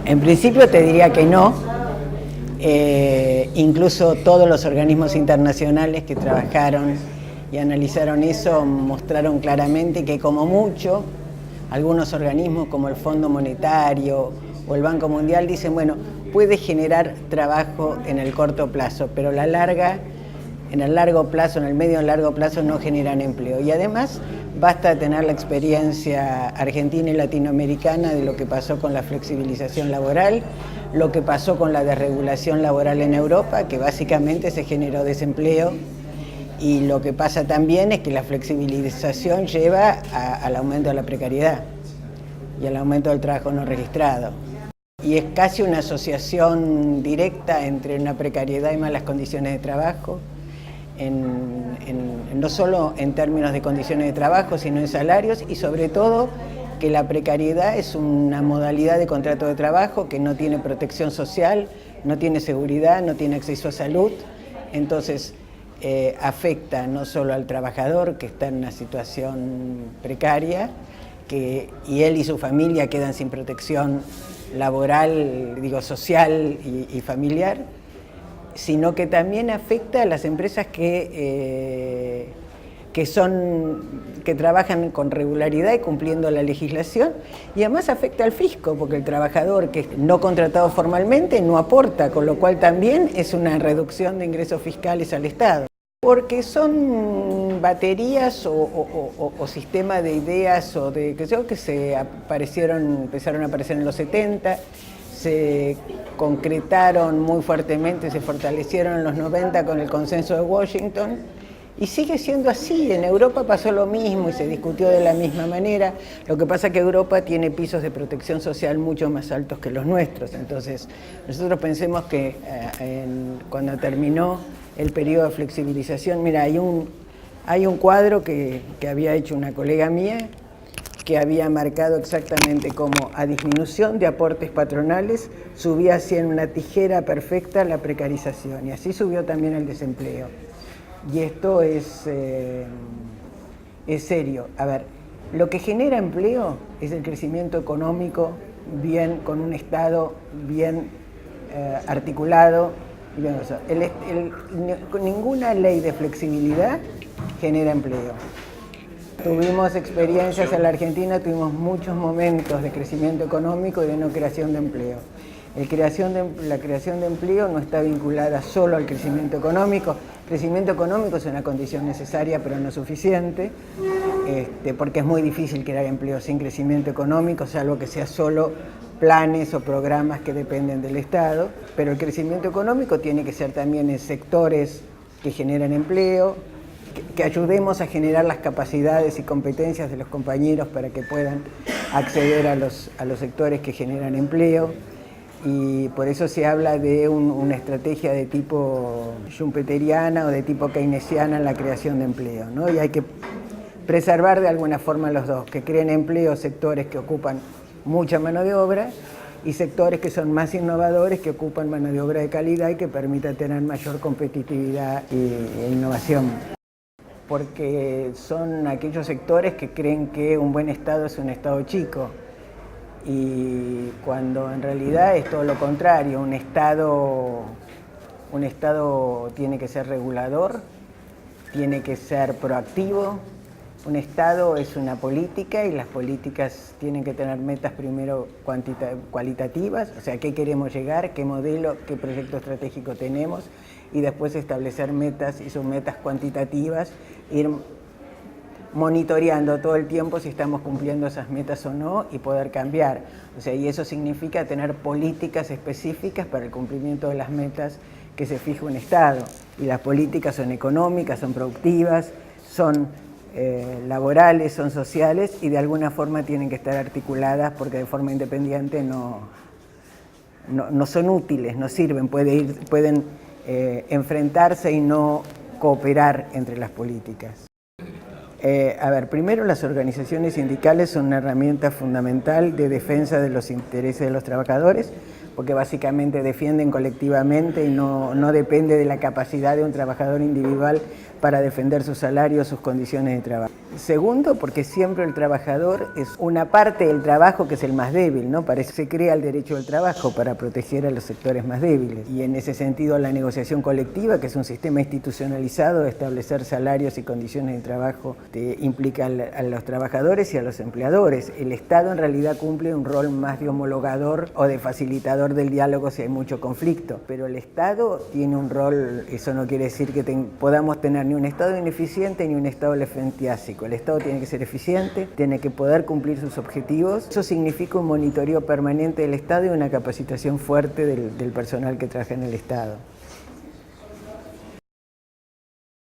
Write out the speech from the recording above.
En principio te diría que no. Incluso todos los organismos internacionales que trabajaron y analizaron eso mostraron claramente que como mucho, algunos organismos como el Fondo Monetario o el Banco Mundial dicen, bueno, puede generar trabajo en el corto plazo, pero en el largo plazo, en el medio y largo plazo no generan empleo. Y además basta tener la experiencia argentina y latinoamericana de lo que pasó con la flexibilización laboral, lo que pasó con la desregulación laboral en Europa, que básicamente se generó desempleo, y lo que pasa también es que la flexibilización lleva al aumento de la precariedad y al aumento del trabajo no registrado. Y es casi una asociación directa entre una precariedad y malas condiciones de trabajo, no solo en términos de condiciones de trabajo, sino en salarios, y sobre todo que la precariedad es una modalidad de contrato de trabajo que no tiene protección social, no tiene seguridad, no tiene acceso a salud. Entonces afecta no solo al trabajador que está en una situación precaria, y él y su familia quedan sin protección laboral, social y familiar, sino que también afecta a las empresas que trabajan con regularidad y cumpliendo la legislación, y además afecta al fisco, porque el trabajador que no contratado formalmente no aporta, con lo cual también es una reducción de ingresos fiscales al Estado. Porque son baterías o sistemas de ideas que empezaron a aparecer en los 70, se concretaron muy fuertemente, se fortalecieron en los 90 con el consenso de Washington, y sigue siendo así. En Europa pasó lo mismo y se discutió de la misma manera. Lo que pasa es que Europa tiene pisos de protección social mucho más altos que los nuestros. Entonces, nosotros pensemos que cuando terminó el periodo de flexibilización, mira, hay un cuadro que había hecho una colega mía, que había marcado exactamente cómo a disminución de aportes patronales subía así en una tijera perfecta la precarización, y así subió también el desempleo. Y esto es serio. A ver, lo que genera empleo es el crecimiento económico bien, con un Estado bien articulado. Ninguna ley de flexibilidad genera empleo. Tuvimos experiencias en la Argentina, tuvimos muchos momentos de crecimiento económico y de no creación de empleo. La creación de empleo no está vinculada solo al crecimiento económico. El crecimiento económico es una condición necesaria, pero no suficiente, porque es muy difícil crear empleo sin crecimiento económico, salvo que sea solo planes o programas que dependen del Estado. Pero el crecimiento económico tiene que ser también en sectores que generan empleo, que ayudemos a generar las capacidades y competencias de los compañeros para que puedan acceder a los sectores que generan empleo. Y por eso se habla de una estrategia de tipo schumpeteriana o de tipo keynesiana en la creación de empleo, ¿no? Y hay que preservar de alguna forma los dos, que creen empleo sectores que ocupan mucha mano de obra y sectores que son más innovadores, que ocupan mano de obra de calidad y que permita tener mayor competitividad e innovación. Porque son aquellos sectores que creen que un buen Estado es un Estado chico, y cuando en realidad es todo lo contrario. Un Estado tiene que ser regulador, tiene que ser proactivo. Un Estado es una política, y las políticas tienen que tener metas primero cualitativas, o sea, qué queremos llegar, qué modelo, qué proyecto estratégico tenemos, y después establecer metas y submetas cuantitativas, ir monitoreando todo el tiempo si estamos cumpliendo esas metas o no, y poder cambiar. O sea, y eso significa tener políticas específicas para el cumplimiento de las metas que se fija un Estado. Y las políticas son económicas, son productivas, son laborales, son sociales, y de alguna forma tienen que estar articuladas, porque de forma independiente no son útiles, no sirven, pueden enfrentarse y no cooperar entre las políticas. Primero, las organizaciones sindicales son una herramienta fundamental de defensa de los intereses de los trabajadores, porque básicamente defienden colectivamente y no depende de la capacidad de un trabajador individual para defender su salario o sus condiciones de trabajo. Segundo, porque siempre el trabajador es una parte del trabajo que es el más débil, ¿no? Para eso se crea el derecho del trabajo, para proteger a los sectores más débiles. Y en ese sentido la negociación colectiva, que es un sistema institucionalizado de establecer salarios y condiciones de trabajo, implica a los trabajadores y a los empleadores. El Estado en realidad cumple un rol más de homologador o de facilitador del diálogo si hay mucho conflicto. Pero el Estado tiene un rol, eso no quiere decir que podamos tener ni un Estado ineficiente ni un Estado elefantiásico. El Estado tiene que ser eficiente, tiene que poder cumplir sus objetivos. Eso significa un monitoreo permanente del Estado y una capacitación fuerte del personal que trabaja en el Estado.